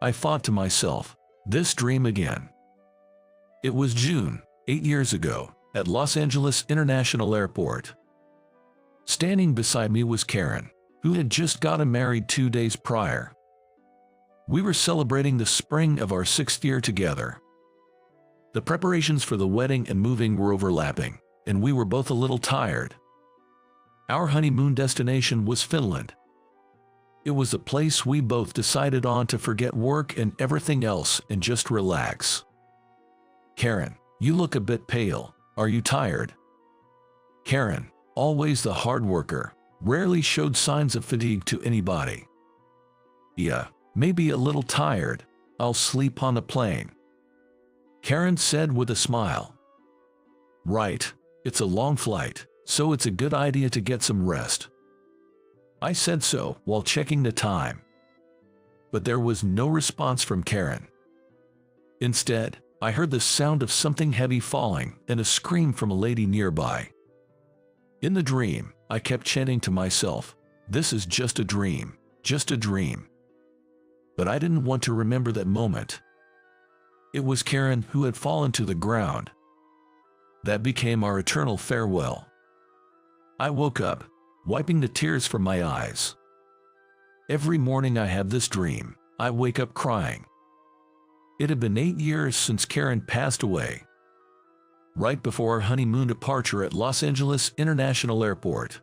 I thought to myself, this dream again. It was June, 8 years ago, at Los Angeles International Airport. Standing beside me was Karen, who had just gotten married 2 days prior. We were celebrating the spring of our 6th year together. The preparations for the wedding and moving were overlapping, and we were both a little tired. Our honeymoon destination was Finland. It was a place we both decided on to forget work and everything else and just relax. Karen, you look a bit pale. Are you tired? Karen, always the hard worker, rarely showed signs of fatigue to anybody. Yeah, maybe a little tired. I'll sleep on the plane. Karen said with a smile. Right, it's a long flight, so it's a good idea to get some rest. I said so while checking the time. But there was no response from Karen. Instead, I heard the sound of something heavy falling and a scream from a lady nearby. In the dream, I kept chanting to myself, this is just a dream, just a dream. But I didn't want to remember that moment. It was Karen who had fallen to the ground. That became our eternal farewell. I woke up, wiping the tears from my eyes. Every morning I have this dream. I wake up crying. It had been 8 years since Karen passed away. Right before our honeymoon departure at Los Angeles International Airport.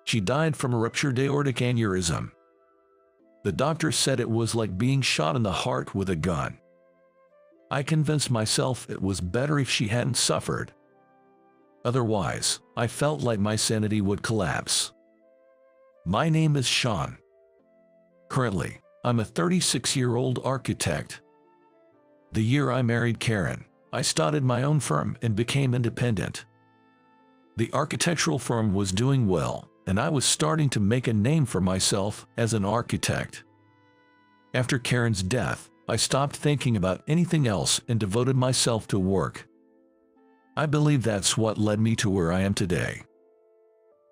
She died from a ruptured aortic aneurysm. The doctor said it was like being shot in the heart with a gun. I convinced myself it was better if she hadn't suffered. Otherwise, I felt like my sanity would collapse. My name is Sean. Currently, I'm a 36-year-old architect. The year I married Karen, I started my own firm and became independent. The architectural firm was doing well, and I was starting to make a name for myself as an architect. After Karen's death, I stopped thinking about anything else and devoted myself to work. I believe that's what led me to where I am today.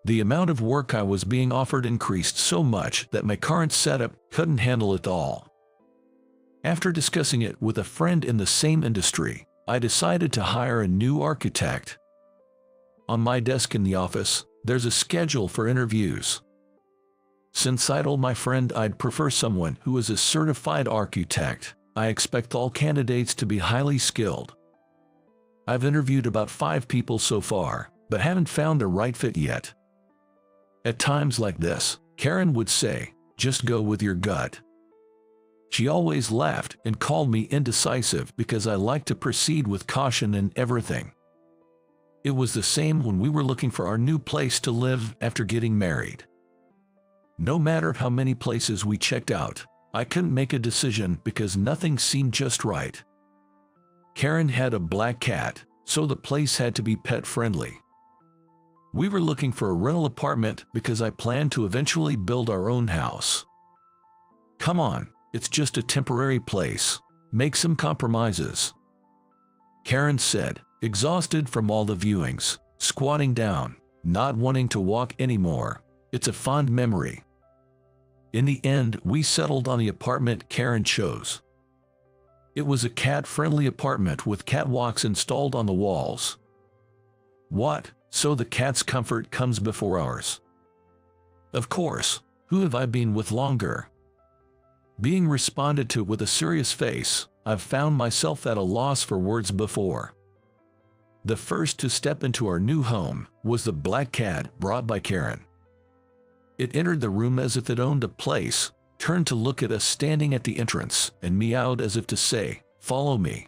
The amount of work I was being offered increased so much that my current setup couldn't handle it all. After discussing it with a friend in the same industry, I decided to hire a new architect. On my desk in the office, there's a schedule for interviews. Since I told my friend I'd prefer someone who is a certified architect, I expect all candidates to be highly skilled. I've interviewed about 5 people so far, but haven't found the right fit yet. At times like this, Karen would say, just go with your gut. She always laughed and called me indecisive because I like to proceed with caution in everything. It was the same when we were looking for our new place to live after getting married. No matter how many places we checked out, I couldn't make a decision because nothing seemed just right. Karen had a black cat, so the place had to be pet-friendly. We were looking for a rental apartment because I planned to eventually build our own house. Come on, it's just a temporary place. Make some compromises. Karen said, exhausted from all the viewings, squatting down, not wanting to walk anymore. It's a fond memory. In the end, we settled on the apartment Karen chose. It was a cat-friendly apartment with catwalks installed on the walls. What? So the cat's comfort comes before ours? Of course. Who have I been with longer? Being responded to with a serious face, I've found myself at a loss for words before. The first to step into our new home was the black cat brought by Karen. It entered the room as if it owned a place, turned to look at us standing at the entrance, and meowed as if to say, "Follow me."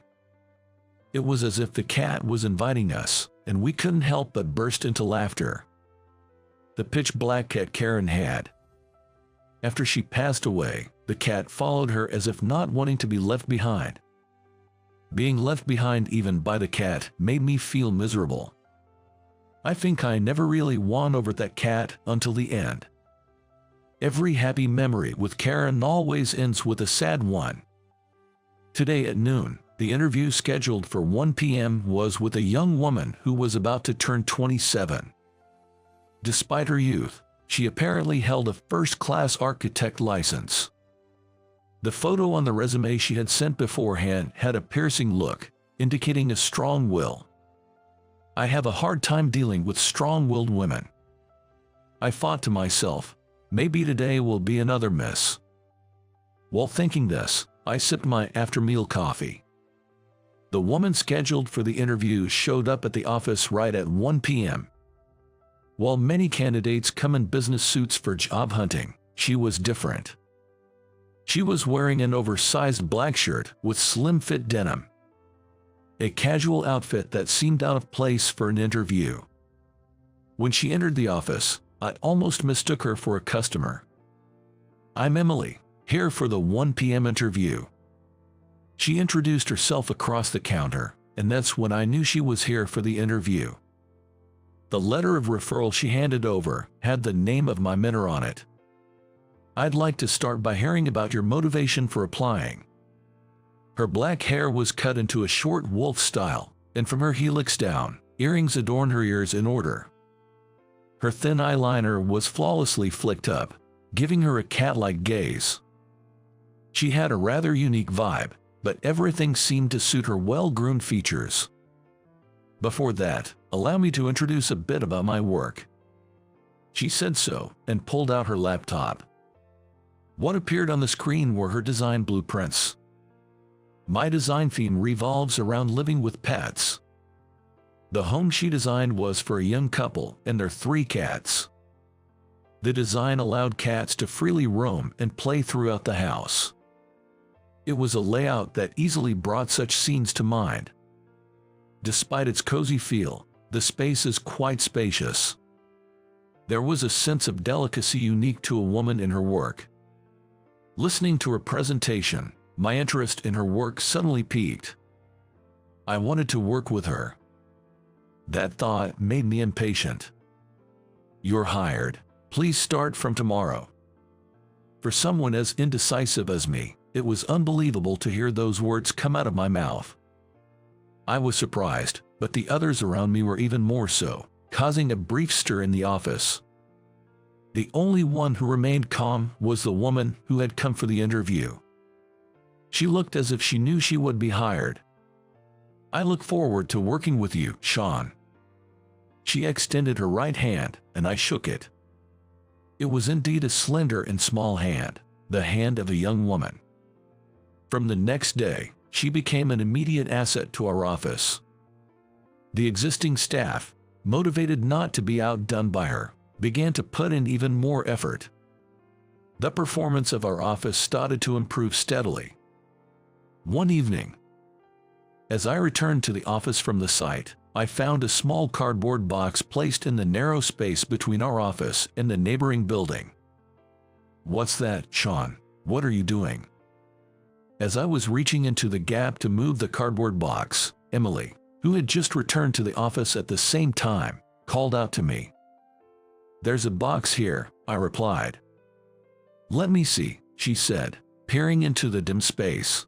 It was as if the cat was inviting us, and we couldn't help but burst into laughter. The pitch-black cat Karen had. After she passed away, the cat followed her as if not wanting to be left behind. Being left behind even by the cat made me feel miserable. I think I never really won over that cat until the end. Every happy memory with Karen always ends with a sad one. Today at noon, the interview scheduled for 1 p.m. was with a young woman who was about to turn 27. Despite her youth, she apparently held a first-class architect license. The photo on the resume she had sent beforehand had a piercing look, indicating a strong will. I have a hard time dealing with strong-willed women. I thought to myself, maybe today will be another miss. While thinking this, I sipped my after-meal coffee. The woman scheduled for the interview showed up at the office right at 1 p.m. While many candidates come in business suits for job hunting, she was different. She was wearing an oversized black shirt with slim-fit denim, a casual outfit that seemed out of place for an interview. When she entered the office, I almost mistook her for a customer. "I'm Emily, here for the 1 p.m. interview." She introduced herself across the counter, and that's when I knew she was here for the interview. The letter of referral she handed over had the name of my mentor on it. "I'd like to start by hearing about your motivation for applying." Her black hair was cut into a short wolf style, and from her helix down, earrings adorned her ears in order. Her thin eyeliner was flawlessly flicked up, giving her a cat-like gaze. She had a rather unique vibe, but everything seemed to suit her well-groomed features. "Before that, allow me to introduce a bit about my work." She said so, and pulled out her laptop. What appeared on the screen were her design blueprints. My design theme revolves around living with pets. The home she designed was for a young couple and their 3 cats. The design allowed cats to freely roam and play throughout the house. It was a layout that easily brought such scenes to mind. Despite its cozy feel, the space is quite spacious. There was a sense of delicacy unique to a woman in her work. Listening to her presentation, my interest in her work suddenly piqued. I wanted to work with her. That thought made me impatient. "You're hired. Please start from tomorrow." For someone as indecisive as me, it was unbelievable to hear those words come out of my mouth. I was surprised, but the others around me were even more so, causing a brief stir in the office. The only one who remained calm was the woman who had come for the interview. She looked as if she knew she would be hired. "I look forward to working with you, Sean." She extended her right hand, and I shook it. It was indeed a slender and small hand, the hand of a young woman. From the next day, she became an immediate asset to our office. The existing staff, motivated not to be outdone by her, began to put in even more effort. The performance of our office started to improve steadily. One evening, as I returned to the office from the site, I found a small cardboard box placed in the narrow space between our office and the neighboring building. "What's that, Sean? What are you doing?" As I was reaching into the gap to move the cardboard box, Emily, who had just returned to the office at the same time, called out to me. "There's a box here," I replied. "Let me see," she said, peering into the dim space.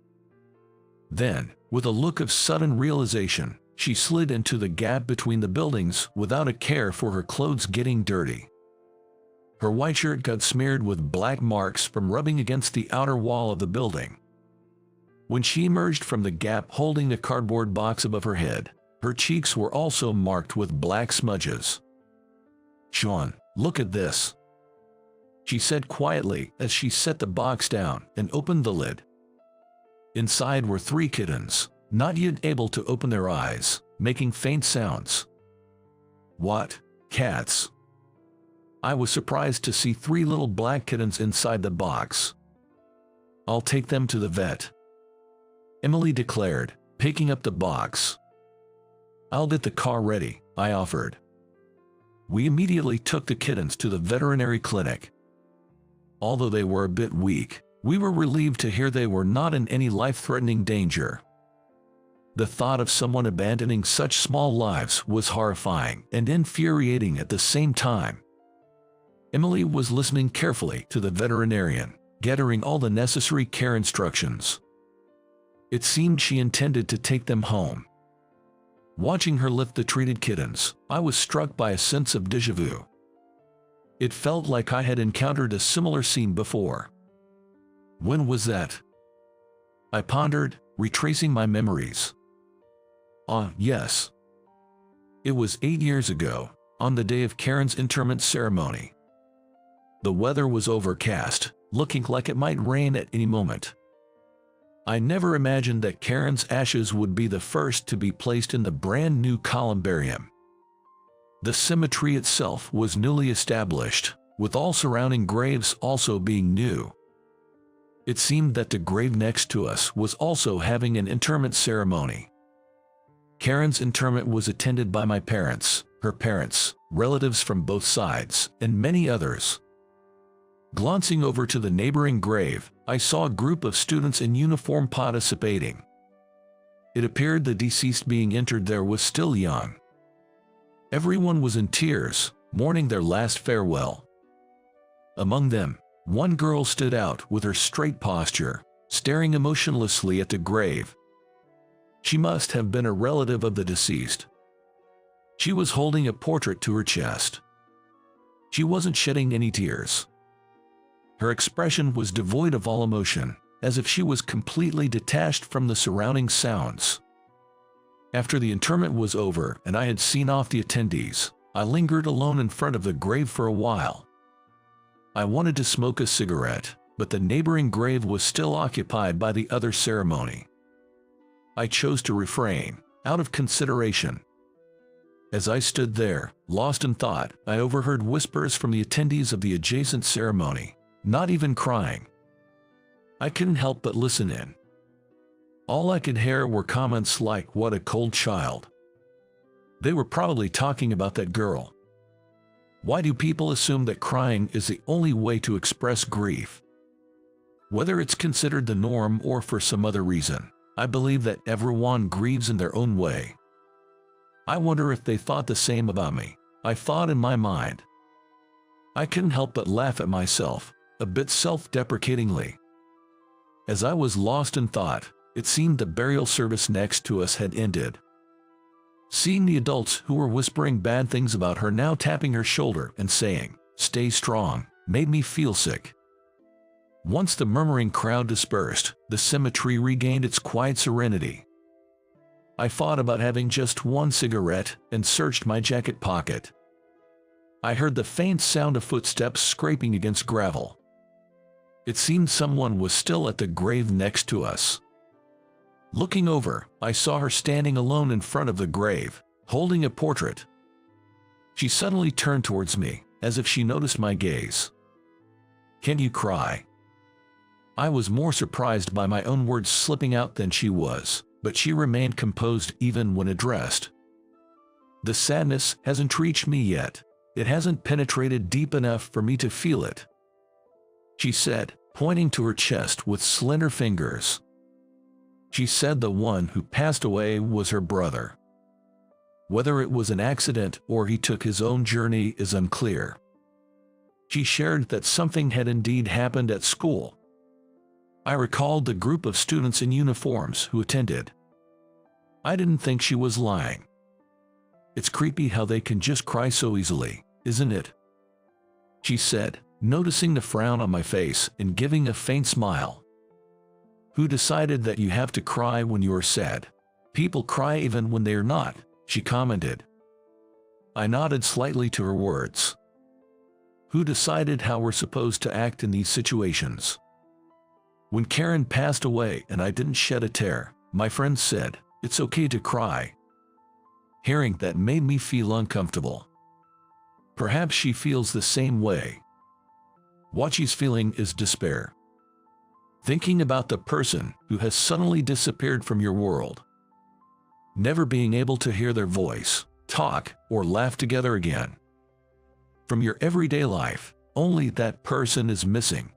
Then, with a look of sudden realization, she slid into the gap between the buildings without a care for her clothes getting dirty. Her white shirt got smeared with black marks from rubbing against the outer wall of the building. When she emerged from the gap holding the cardboard box above her head, her cheeks were also marked with black smudges. "Sean, look at this," she said quietly as she set the box down and opened the lid. Inside were 3 kittens, not yet able to open their eyes, making faint sounds. "What? Cats?" I was surprised to see 3 little black kittens inside the box. "I'll take them to the vet," Emily declared, picking up the box. "I'll get the car ready," I offered. We immediately took the kittens to the veterinary clinic. Although they were a bit weak, we were relieved to hear they were not in any life-threatening danger. The thought of someone abandoning such small lives was horrifying and infuriating at the same time. Emily was listening carefully to the veterinarian, gathering all the necessary care instructions. It seemed she intended to take them home. Watching her lift the treated kittens, I was struck by a sense of déjà vu. It felt like I had encountered a similar scene before. When was that? I pondered, retracing my memories. Yes. It was 8 years ago, on the day of Karen's interment ceremony. The weather was overcast, looking like it might rain at any moment. I never imagined that Karen's ashes would be the first to be placed in the brand new columbarium. The cemetery itself was newly established, with all surrounding graves also being new. It seemed that the grave next to us was also having an interment ceremony. Karen's interment was attended by my parents, her parents, relatives from both sides, and many others. Glancing over to the neighboring grave, I saw a group of students in uniform participating. It appeared the deceased being entered there was still young. Everyone was in tears, mourning their last farewell. Among them, one girl stood out with her straight posture, staring emotionlessly at the grave. She must have been a relative of the deceased. She was holding a portrait to her chest. She wasn't shedding any tears. Her expression was devoid of all emotion, as if she was completely detached from the surrounding sounds. After the interment was over and I had seen off the attendees, I lingered alone in front of the grave for a while. I wanted to smoke a cigarette, but the neighboring grave was still occupied by the other ceremony. I chose to refrain, out of consideration. As I stood there, lost in thought, I overheard whispers from the attendees of the adjacent ceremony, not even crying. I couldn't help but listen in. All I could hear were comments like, "What a cold child." They were probably talking about that girl. Why do people assume that crying is the only way to express grief? Whether it's considered the norm or for some other reason, I believe that everyone grieves in their own way. I wonder if they thought the same about me. I thought in my mind. I couldn't help but laugh at myself, a bit self-deprecatingly. As I was lost in thought, it seemed the burial service next to us had ended. Seeing the adults who were whispering bad things about her now tapping her shoulder and saying, "Stay strong," made me feel sick. Once the murmuring crowd dispersed, the cemetery regained its quiet serenity. I thought about having just one cigarette and searched my jacket pocket. I heard the faint sound of footsteps scraping against gravel. It seemed someone was still at the grave next to us. Looking over, I saw her standing alone in front of the grave, holding a portrait. She suddenly turned towards me, as if she noticed my gaze. "Can you cry?" I was more surprised by my own words slipping out than she was, but she remained composed even when addressed. "The sadness hasn't reached me yet. It hasn't penetrated deep enough for me to feel it," she said, pointing to her chest with slender fingers. She said the one who passed away was her brother. Whether it was an accident or he took his own journey is unclear. She shared that something had indeed happened at school. I recalled the group of students in uniforms who attended. I didn't think she was lying. "It's creepy how they can just cry so easily, isn't it?" she said, noticing the frown on my face and giving a faint smile. "Who decided that you have to cry when you are sad? People cry even when they are not," she commented. I nodded slightly to her words. "Who decided how we're supposed to act in these situations? When Karen passed away and I didn't shed a tear, my friend said, 'It's okay to cry.' Hearing that made me feel uncomfortable. Perhaps she feels the same way. What she's feeling is despair. Thinking about the person who has suddenly disappeared from your world. Never being able to hear their voice, talk, or laugh together again. From your everyday life, only that person is missing.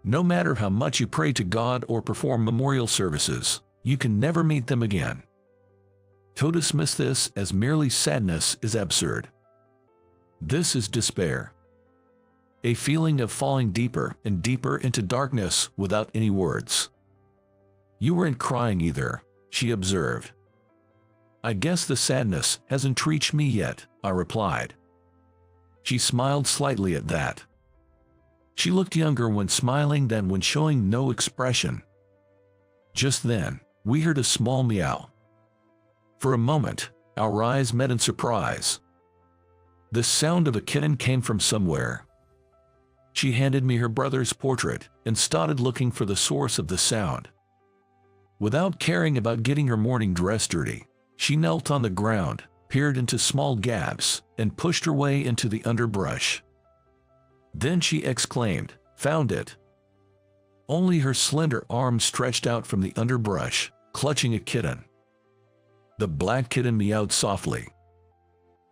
No matter how much you pray to God or perform memorial services, you can never meet them again. To dismiss this as merely sadness is absurd. This is despair. A feeling of falling deeper and deeper into darkness without any words. You weren't crying either, she observed. I guess the sadness hasn't reached me yet, I replied. She smiled slightly at that. She looked younger when smiling than when showing no expression. Just then, we heard a small meow. For a moment, our eyes met in surprise. The sound of a kitten came from somewhere. She handed me her brother's portrait and started looking for the source of the sound. Without caring about getting her morning dress dirty, she knelt on the ground, peered into small gaps, and pushed her way into the underbrush. Then she exclaimed, "Found it!" Only her slender arm stretched out from the underbrush, clutching a kitten. The black kitten meowed softly.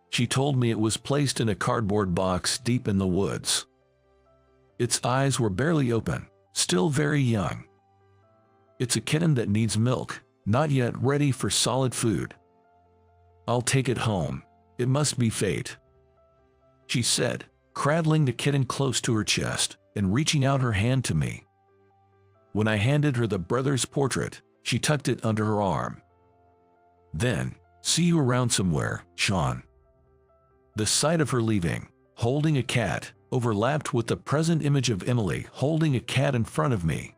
She told me it was placed in a cardboard box deep in the woods. Its eyes were barely open, still very young. It's a kitten that needs milk, not yet ready for solid food. I'll take it home. It must be fate, she said, cradling the kitten close to her chest and reaching out her hand to me. When I handed her the brother's portrait, she tucked it under her arm. Then, "See you around somewhere, Sean." The sight of her leaving, holding a cat, overlapped with the present image of Emily holding a cat in front of me.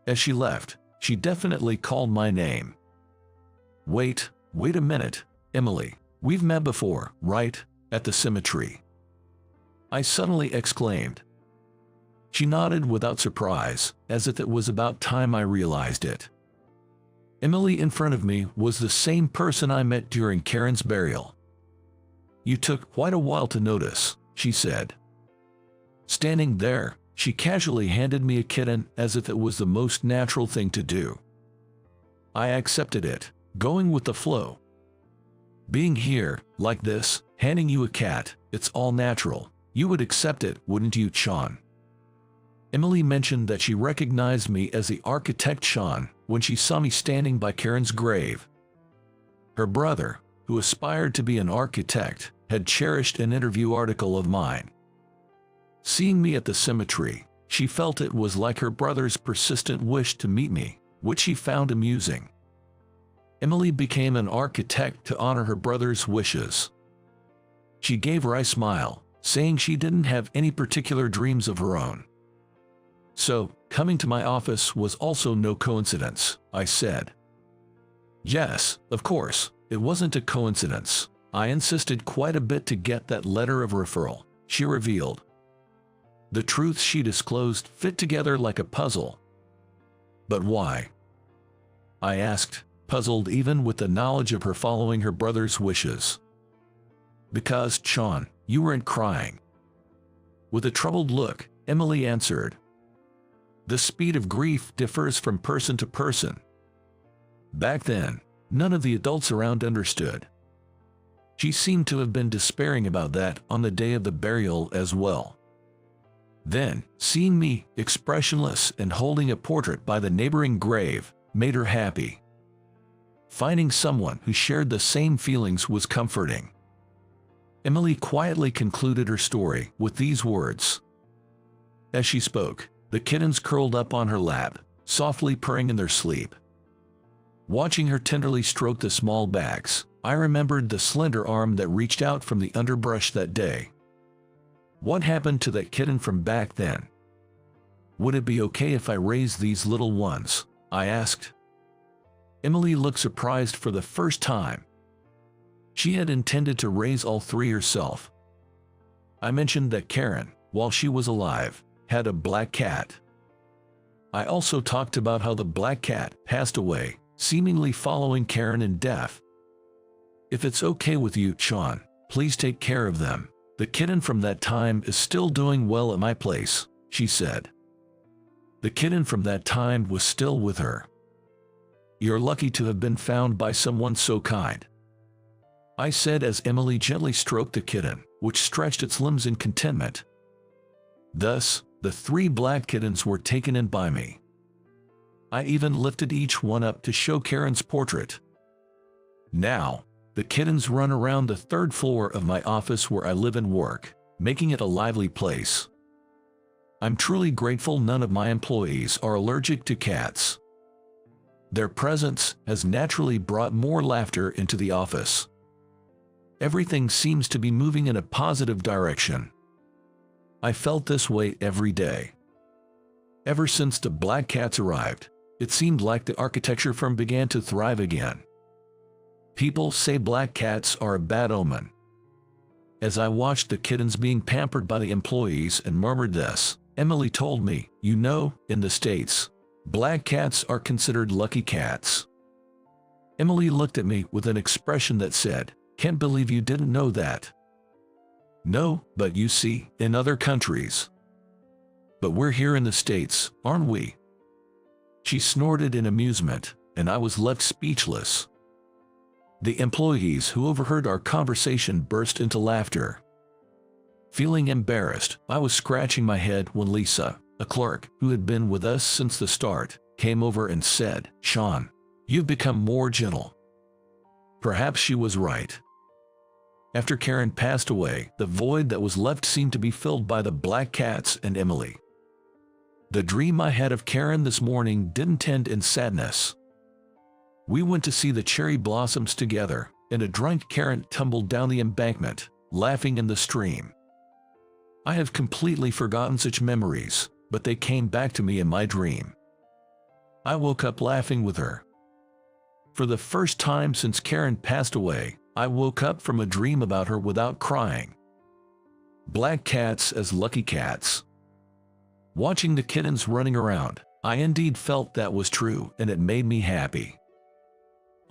As she left, she definitely called my name. Wait a minute, Emily. We've met before, right? At the cemetery." I suddenly exclaimed. She nodded without surprise, as if it was about time I realized it. Emily in front of me was the same person I met during Karen's burial. "You took quite a while to notice," she said. Standing there, she casually handed me a kitten as if it was the most natural thing to do. I accepted it, going with the flow. Being here, like this, handing you a cat, it's all natural. You would accept it, wouldn't you, Sean? Emily mentioned that she recognized me as the architect Sean when she saw me standing by Karen's grave. Her brother, who aspired to be an architect, had cherished an interview article of mine. Seeing me at the cemetery, she felt it was like her brother's persistent wish to meet me, which she found amusing. Emily became an architect to honor her brother's wishes. She gave her a smile, saying she didn't have any particular dreams of her own. "So, coming to my office was also no coincidence," I said. "Yes, of course, it wasn't a coincidence. I insisted quite a bit to get that letter of referral," she revealed. The truths she disclosed fit together like a puzzle. "But why?" I asked, puzzled even with the knowledge of her following her brother's wishes. "Because, Sean, you weren't crying." With a troubled look, Emily answered. "The speed of grief differs from person to person. Back then, none of the adults around understood." She seemed to have been despairing about that on the day of the burial as well. Then, seeing me, expressionless and holding a portrait by the neighboring grave, made her happy. Finding someone who shared the same feelings was comforting. Emily quietly concluded her story with these words. As she spoke, the kittens curled up on her lap, softly purring in their sleep. Watching her tenderly stroke the small backs, I remembered the slender arm that reached out from the underbrush that day. What happened to that kitten from back then? "Would it be okay if I raised these little ones?" I asked. Emily looked surprised for the first time. She had intended to raise all three herself. I mentioned that Karen, while she was alive, had a black cat. I also talked about how the black cat passed away, seemingly following Karen in death. "If it's okay with you, Sean, please take care of them. The kitten from that time is still doing well at my place," she said. The kitten from that time was still with her. "You're lucky to have been found by someone so kind," I said as Emily gently stroked the kitten, which stretched its limbs in contentment. Thus, the three black kittens were taken in by me. I even lifted each one up to show Karen's portrait. Now, the kittens run around the third floor of my office where I live and work, making it a lively place. I'm truly grateful none of my employees are allergic to cats. Their presence has naturally brought more laughter into the office. Everything seems to be moving in a positive direction. I felt this way every day. Ever since the black cats arrived, it seemed like the architecture firm began to thrive again. People say black cats are a bad omen. As I watched the kittens being pampered by the employees and murmured this, Emily told me, "You know, in the States, black cats are considered lucky cats." Emily looked at me with an expression that said, "Can't believe you didn't know that." "No, but you see, in other countries. But we're here in the States, aren't we?" She snorted in amusement, and I was left speechless. The employees who overheard our conversation burst into laughter. Feeling embarrassed, I was scratching my head when Lisa, a clerk who had been with us since the start, came over and said, "Sean, you've become more gentle." Perhaps she was right. After Karen passed away, the void that was left seemed to be filled by the black cats and Emily. The dream I had of Karen this morning didn't end in sadness. We went to see the cherry blossoms together, and a drunk Karen tumbled down the embankment, laughing in the stream. I have completely forgotten such memories, but they came back to me in my dream. I woke up laughing with her. For the first time since Karen passed away, I woke up from a dream about her without crying. Black cats as lucky cats. Watching the kittens running around, I indeed felt that was true, and it made me happy.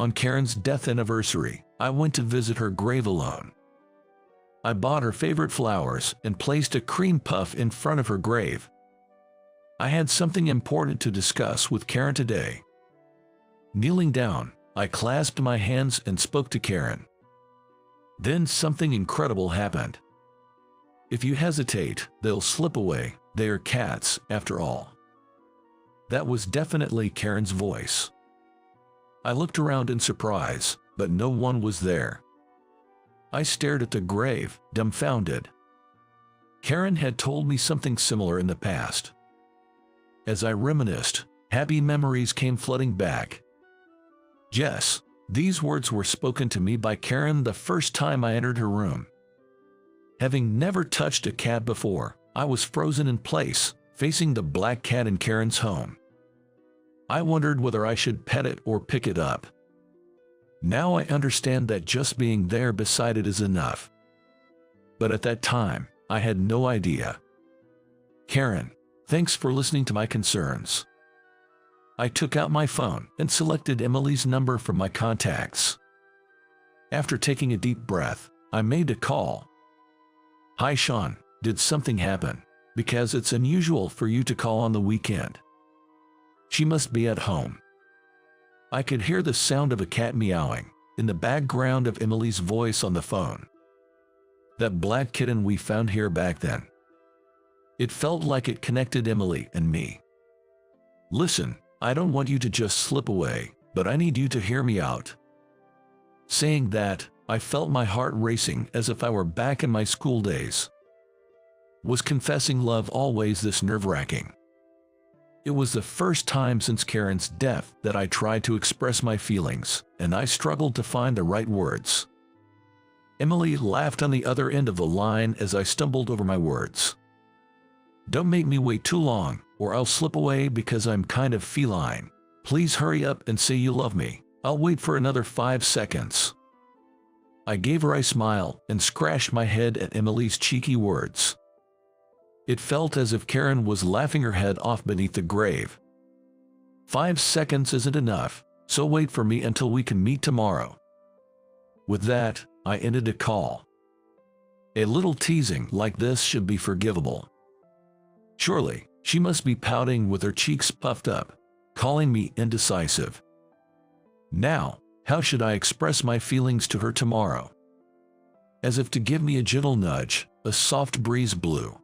On Karen's death anniversary, I went to visit her grave alone. I bought her favorite flowers and placed a cream puff in front of her grave. I had something important to discuss with Karen today. Kneeling down, I clasped my hands and spoke to Karen. Then something incredible happened. If you hesitate, they'll slip away. They are cats, after all. That was definitely Karen's voice. I looked around in surprise, but no one was there. I stared at the grave, dumbfounded. Karen had told me something similar in the past. As I reminisced, happy memories came flooding back. Yes, these words were spoken to me by Karen the first time I entered her room. Having never touched a cat before, I was frozen in place, facing the black cat in Karen's home. I wondered whether I should pet it or pick it up. Now I understand that just being there beside it is enough. But at that time, I had no idea. Karen, thanks for listening to my concerns. I took out my phone and selected Emily's number from my contacts. After taking a deep breath, I made a call. "Hi Sean, did something happen? Because it's unusual for you to call on the weekend." She must be at home. I could hear the sound of a cat meowing in the background of Emily's voice on the phone. That black kitten we found here back then. It felt like it connected Emily and me. "Listen, I don't want you to just slip away, but I need you to hear me out." Saying that, I felt my heart racing as if I were back in my school days. Was confessing love always this nerve-wracking? It was the first time since Karen's death that I tried to express my feelings, and I struggled to find the right words. Emily laughed on the other end of the line as I stumbled over my words. "Don't make me wait too long, or I'll slip away because I'm kind of feline. Please hurry up and say you love me. I'll wait for another 5 seconds." I gave her a smile and scratched my head at Emily's cheeky words. It felt as if Karen was laughing her head off beneath the grave. 5 seconds isn't enough, so wait for me until we can meet tomorrow. With that, I ended the call. A little teasing like this should be forgivable. Surely, she must be pouting with her cheeks puffed up, calling me indecisive. Now, how should I express my feelings to her tomorrow? As if to give me a gentle nudge, a soft breeze blew.